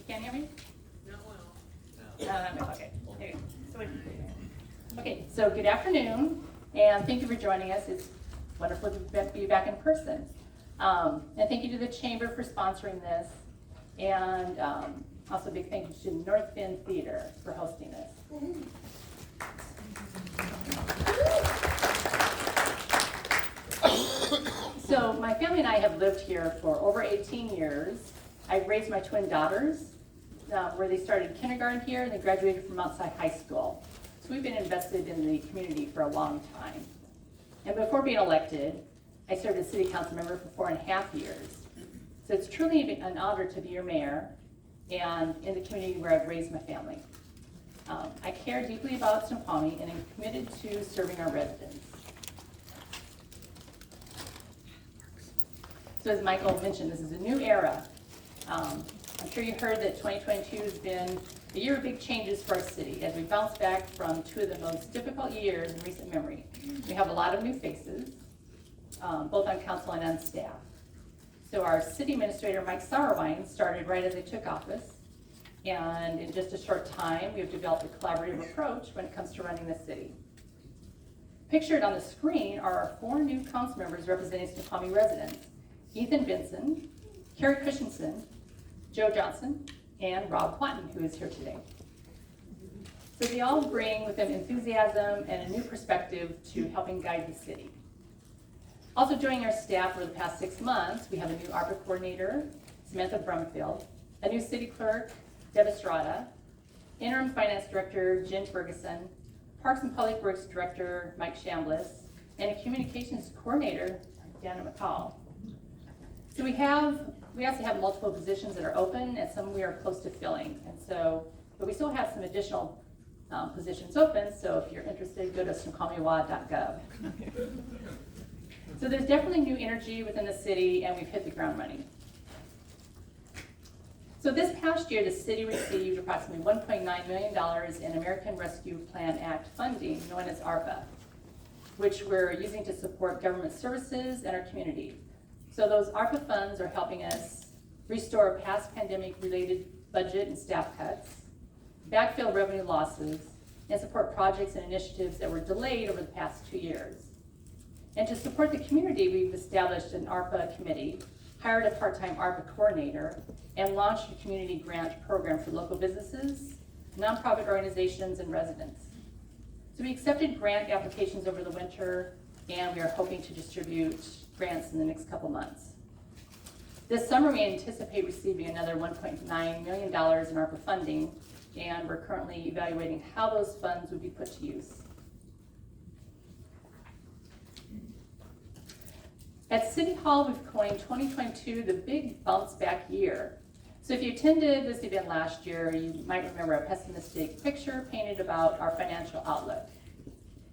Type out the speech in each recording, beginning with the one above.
can't hear me? Not well. Okay. Okay, so good afternoon, and thank you for joining us. It's wonderful to be back in person. And thank you to the Chamber for sponsoring this, and also a big thank you to North Bend Theater for hosting this. So my family and I have lived here for over 18 years. I've raised my twin daughters, where they started kindergarten here and they graduated from outside high school. So we've been invested in the community for a long time. And before being elected, I served as city council member for 4.5 years. So it's truly an honor to be your mayor and in the community where I've raised my family. I care deeply about Sokomi and am committed to serving our residents. So as Michael mentioned, this is a new era. I'm sure you heard that 2022 has been a year of big changes for our city as we bounce back from two of the most difficult years in recent memory. We have a lot of new faces, both on council and on staff. So our city administrator, Mike Sauerwein, started right as I took office. And in just a short time, we have developed a collaborative approach when it comes to running the city. Pictured on the screen are our 4 new council members representing Sokomi residents: Ethan Benson, Carrie Christensen, Joe Johnson, and Rob Quanton, who is here today. So they all bring with them enthusiasm and a new perspective to helping guide the city. Also joining our staff over the past 6 months, we have a new ARPA coordinator, Samantha Brumfield, a new city clerk, Deb Estrada, interim finance director, Jen Ferguson, Parks and Public Works director, Mike Chambliss, and a communications coordinator, Dana McCall. So we also have multiple positions that are open and some we are close to filling. But we still have some additional positions open, so if you're interested, go to sokomiwa.gov. So there's definitely new energy within the city and we've hit the ground running. So this past year, the city received approximately $1.9 million in American Rescue Plan Act funding, known as ARPA, which we're using to support government services and our community. So those ARPA funds are helping us restore past pandemic-related budget and staff cuts, backfill revenue losses, and support projects and initiatives that were delayed over the past 2 years. And to support the community, we've established an ARPA committee, hired a part-time ARPA coordinator, and launched a community grant program for local businesses, nonprofit organizations, and residents. So we accepted grant applications over the winter, and we are hoping to distribute grants in the next couple months. This summer, we anticipate receiving another $1.9 million in ARPA funding, and we're currently evaluating how those funds would be put to use. At City Hall, we've coined 2022 the big bounce back year. So if you attended this event last year, you might remember a pessimistic picture painted about our financial outlook.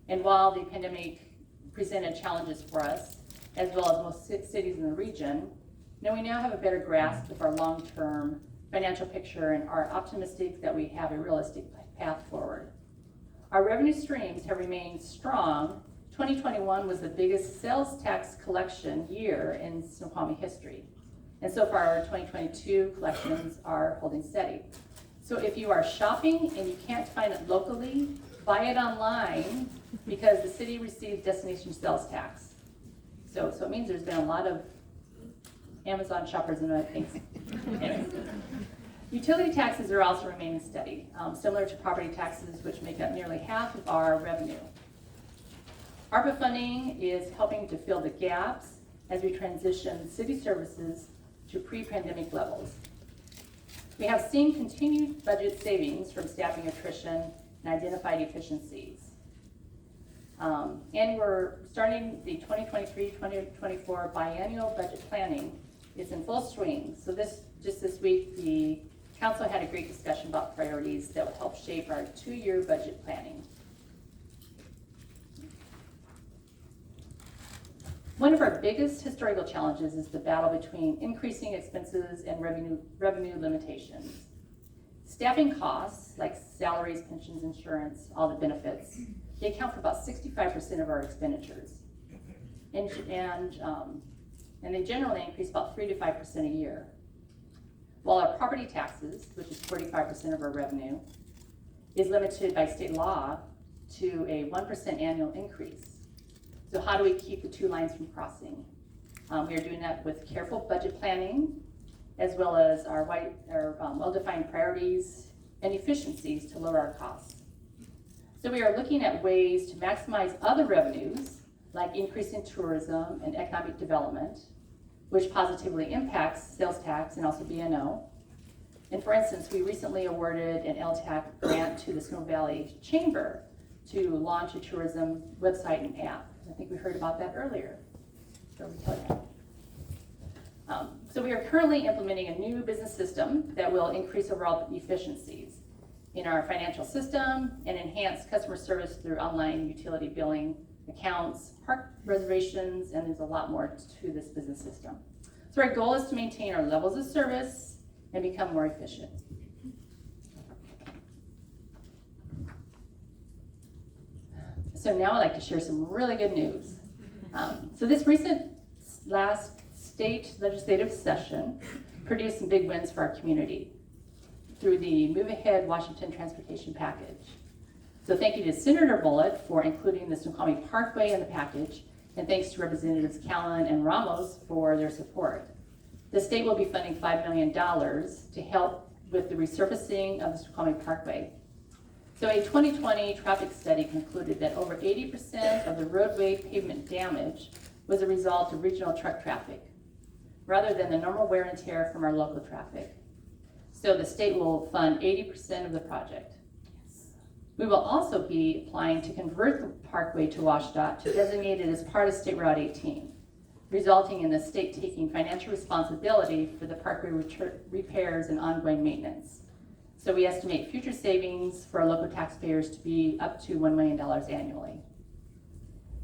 And while the pandemic presented challenges for us, as well as most cities in the region, we now have a better grasp of our long-term financial picture and are optimistic that we have a realistic path forward. Our revenue streams have remained strong. 2021 was the biggest sales tax collection year in Snoqualmie history. And so far, our 2022 collections are holding steady. So if you are shopping and you can't find it locally, buy it online because the city receives destination sales tax. So it means there's been a lot of Amazon shoppers and other things. Anyway. Utility taxes are also remaining steady, similar to property taxes, which make up nearly half of our revenue. ARPA funding is helping to fill the gaps as we transition city services to pre-pandemic levels. We have seen continued budget savings from staffing attrition and identified efficiencies. And we're starting the 2023-2024 biennial budget planning. It's in full swing. So just this week, the council had a great discussion about priorities that will help shape our 2-year budget planning. One of our biggest historical challenges is the battle between increasing expenses and revenue limitations. Staffing costs, like salaries, pensions, insurance, all the benefits, they account for about 65% of our expenditures. And they generally increase about 3 to 5% a year. while our property taxes, which is 45% of our revenue, is limited by state law to a 1% annual increase. So how do we keep the two lines from crossing? We are doing that with careful budget planning, as well as our well-defined priorities and efficiencies to lower our costs. So we are looking at ways to maximize other revenues, like increasing tourism and economic development, which positively impacts sales tax and also B&O. And for instance, we recently awarded an LTAC grant to the SnoValley Chamber to launch a tourism website and app. I think we heard about that earlier. So we are currently implementing a new business system that will increase overall efficiencies in our financial system and enhance customer service through online utility billing, accounts, park reservations, and there's a lot more to this business system. So our goal is to maintain our levels of service and become more efficient. So now I'd like to share some really good news. So this recent last state legislative session produced some big wins for our community through the Move Ahead Washington Transportation Package. So thank you to Senator Bullitt for including the Sokomi Parkway in the package, and thanks to Representatives Callan and Ramos for their support. The state will be funding $5 million to help with the resurfacing of the Sokomi Parkway. So a 2020 traffic study concluded that over 80% of the roadway pavement damage was a result of regional truck traffic, rather than the normal wear and tear from our local traffic. So the state will fund 80% of the project. We will also be applying to convert the parkway to WashDOT to designate it as part of State Route 18, resulting in the state taking financial responsibility for the parkway repairs and ongoing maintenance. So we estimate future savings for our local taxpayers to be up to $1 million annually.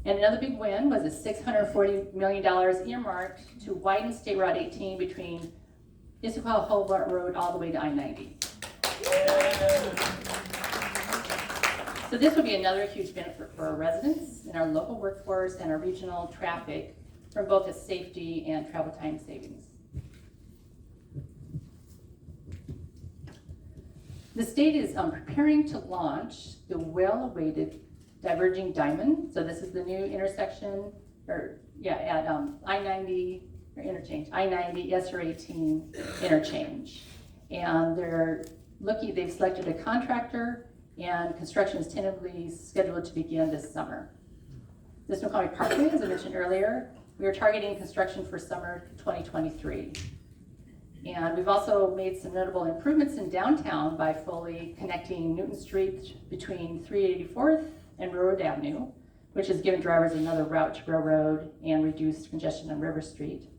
And another big win was a $640 million earmarked to widen State Route 18 between Issaquah Hobart Road all the way to I-90. So this will be another huge benefit for our residents and our local workforce and our regional traffic from both a safety and travel time savings. The state is preparing to launch the well-awaited Diverging Diamond. So this is the new intersection, at I-90 or interchange, I-90, SR18 interchange. And they've selected a contractor, and construction is tentatively scheduled to begin this summer. The Sokomi Parkway, as I mentioned earlier, we are targeting construction for summer 2023. And we've also made some notable improvements in downtown by fully connecting Newton Street between 384th and Railroad Avenue, which has given drivers another route to Railroad and reduced congestion on River Street.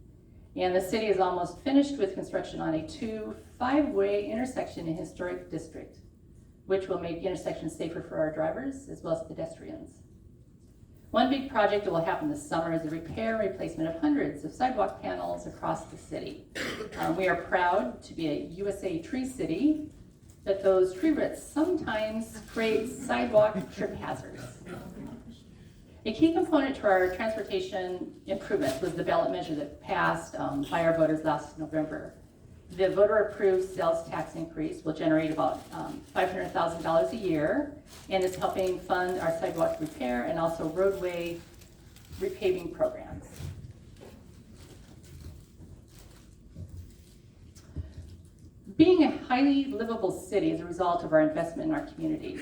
And the city is almost finished with construction on a 5-way intersection in Historic District, which will make intersections safer for our drivers as well as pedestrians. One big project that will happen this summer is the repair and replacement of hundreds of sidewalk panels across the city. We are proud to be a USA Tree City, but those tree roots sometimes create sidewalk trip hazards. A key component to our transportation improvements was the ballot measure that passed by our voters last November. The voter-approved sales tax increase will generate about $500,000 a year, and is helping fund our sidewalk repair and also roadway repaving programs. Being a highly livable city is a result of our investment in our community.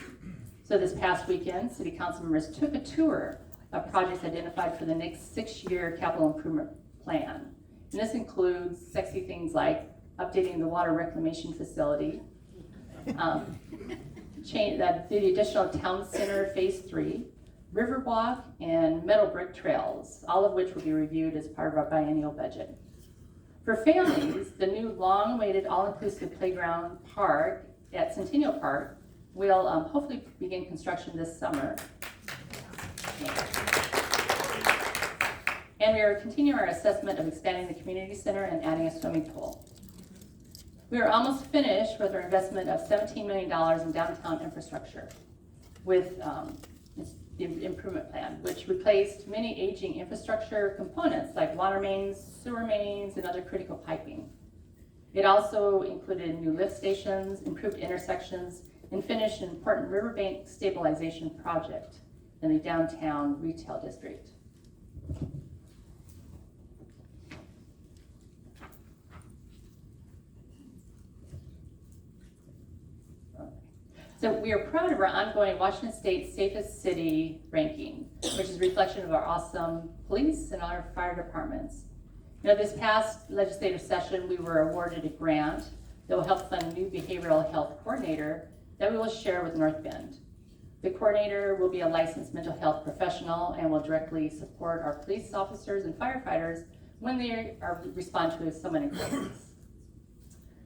So this past weekend, City Council members took a tour of projects identified for the next 6-year capital improvement plan. And this includes sexy things like updating the water reclamation facility, the additional town center phase 3, Riverwalk, and metal brick trails, all of which will be reviewed as part of our biennial budget. For families, the new long-awaited all-inclusive playground park at Centennial Park will hopefully begin construction this summer. And we are continuing our assessment of expanding the community center and adding a swimming pool. We are almost finished with our investment of $17 million in downtown infrastructure with the improvement plan, which replaced many aging infrastructure components like water mains, sewer mains, and other critical piping. It also included new lift stations, improved intersections, and finished an important riverbank stabilization project in the downtown retail district. So we are proud of our ongoing Washington State Safest City ranking, which is a reflection of our awesome police and our fire departments. You know, this past legislative session, we were awarded a grant that will help fund a new behavioral health coordinator that we will share with North Bend. The coordinator will be a licensed mental health professional and will directly support our police officers and firefighters when they respond to someone in crisis.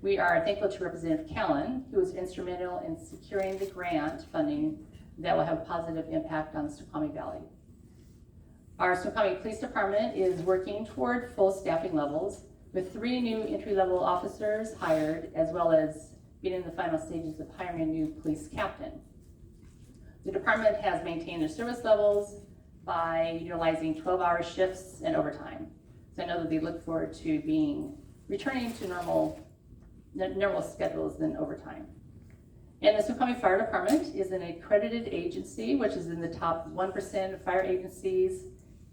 We are thankful to Representative Callan, who was instrumental in securing the grant funding that will have a positive impact on the Sokomi Valley. Our Sokomi Police Department is working toward full staffing levels with 3 new entry-level officers hired, as well as being in the final stages of hiring a new police captain. The department has maintained their service levels by utilizing 12-hour shifts and overtime. So I know that they look forward to returning to normal schedules and overtime. And the Sokomi Fire Department is an accredited agency, which is in the top 1% of fire agencies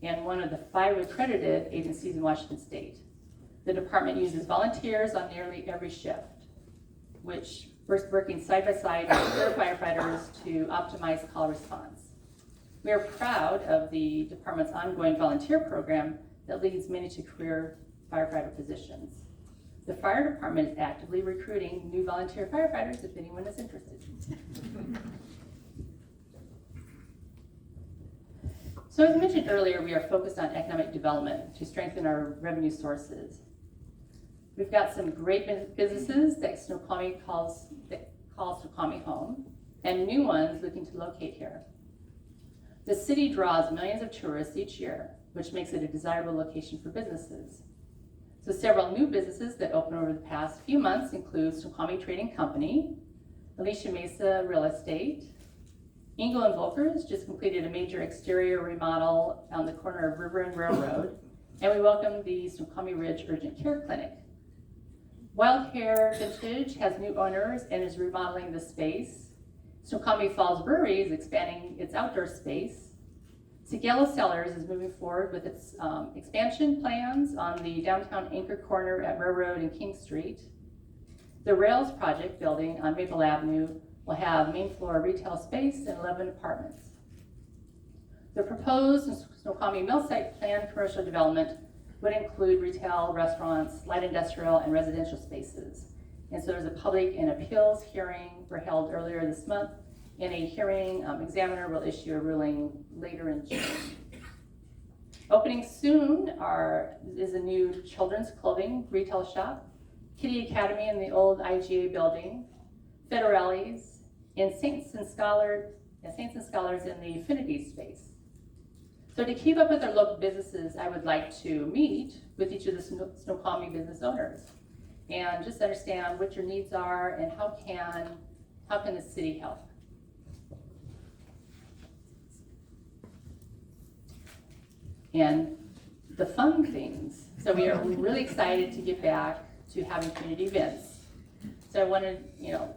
and one of the 5 accredited agencies in Washington State. The department uses volunteers on nearly every shift, which we're working side by side with other firefighters to optimize call response. We are proud of the department's ongoing volunteer program that leads many to career firefighter positions. The fire department is actively recruiting new volunteer firefighters if anyone is interested. So as mentioned earlier, we are focused on economic development to strengthen our revenue sources. We've got some great businesses that Sokomi calls Sokomi home, and new ones looking to locate here. The city draws millions of tourists each year, which makes it a desirable location for businesses. So several new businesses that opened over the past few months include Sokomi Trading Company, Alicia Mesa Real Estate, Engel and Volkers just completed a major exterior remodel on the corner of River and Railroad, and we welcome the Sokomi Ridge Urgent Care Clinic. Wild Hair Vintage has new owners and is remodeling the space. Sokomi Falls Brewery is expanding its outdoor space. Sigelo Cellars is moving forward with its expansion plans on the downtown anchor corner at Railroad and King Street. The Rails Project building on Maple Avenue will have main floor retail space and 11 apartments. The proposed Sokomi Mill Site planned commercial development would include retail, restaurants, light industrial, and residential spaces. And so there's a public and appeals hearing were held earlier this month. In a hearing, examiner will issue a ruling later in June. Opening soon is a new children's clothing retail shop, Kitty Academy in the old IGA building, Federales, and Saints and Scholars in the Affinity space. So to keep up with our local businesses, I would like to meet with each of the Sokomi business owners and just understand what your needs are and how can the city help. And the fun things. So we are really excited to get back to having community events. So I wanted, a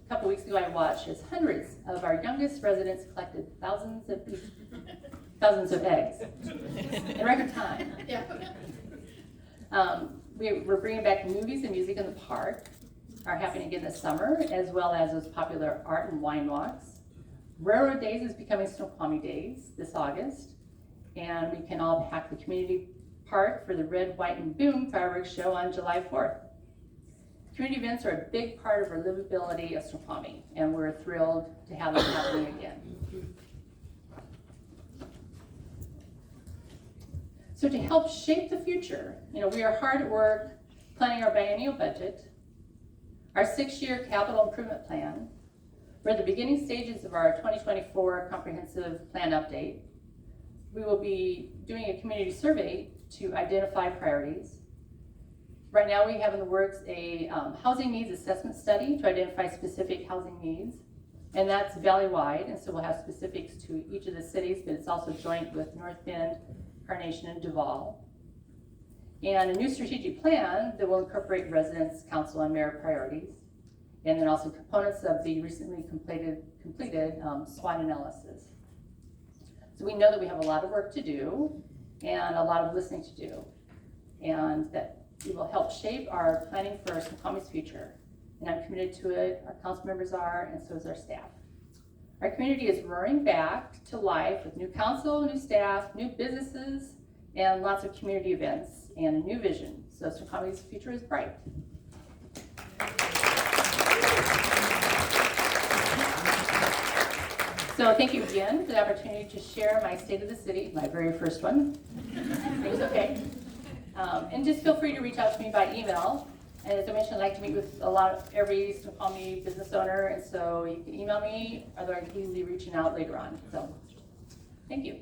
couple weeks ago I watched as hundreds of our youngest residents collected thousands of eggs in record time. Yeah. We're bringing back movies and music in the park, are happening again this summer, as well as those popular art and wine walks. Railroad Days is becoming Sokomi Days this August. And we can all pack the community park for the Red, White, and Boom fireworks show on July 4th. Community events are a big part of our livability of Sokomi, and we're thrilled to have them happening again. So to help shape the future, we are hard at work planning our biennial budget, our 6-year capital improvement plan. We're at the beginning stages of our 2024 comprehensive plan update. We will be doing a community survey to identify priorities. Right now we have in the works a housing needs assessment study to identify specific housing needs, and that's valley-wide, and so we'll have specifics to each of the cities, but it's also joint with North Bend, Carnation, and Duval. and a new strategic plan that will incorporate residents, council, and mayor priorities, and then also components of the recently completed SWOT analysis. So we know that we have a lot of work to do and a lot of listening to do, and that it will help shape our planning for Sokomi's future. And I'm committed to it, our council members are, and so is our staff. Our community is roaring back to life with new council, new staff, new businesses, and lots of community events and a new vision. So Sokomi's future is bright. So thank you again for the opportunity to share my state of the city, my very first one. It was okay. And just feel free to reach out to me by email. And as I mentioned, I'd like to meet with every Sokomi business owner, and so you can email me, or I can easily reaching out later on. So, thank you.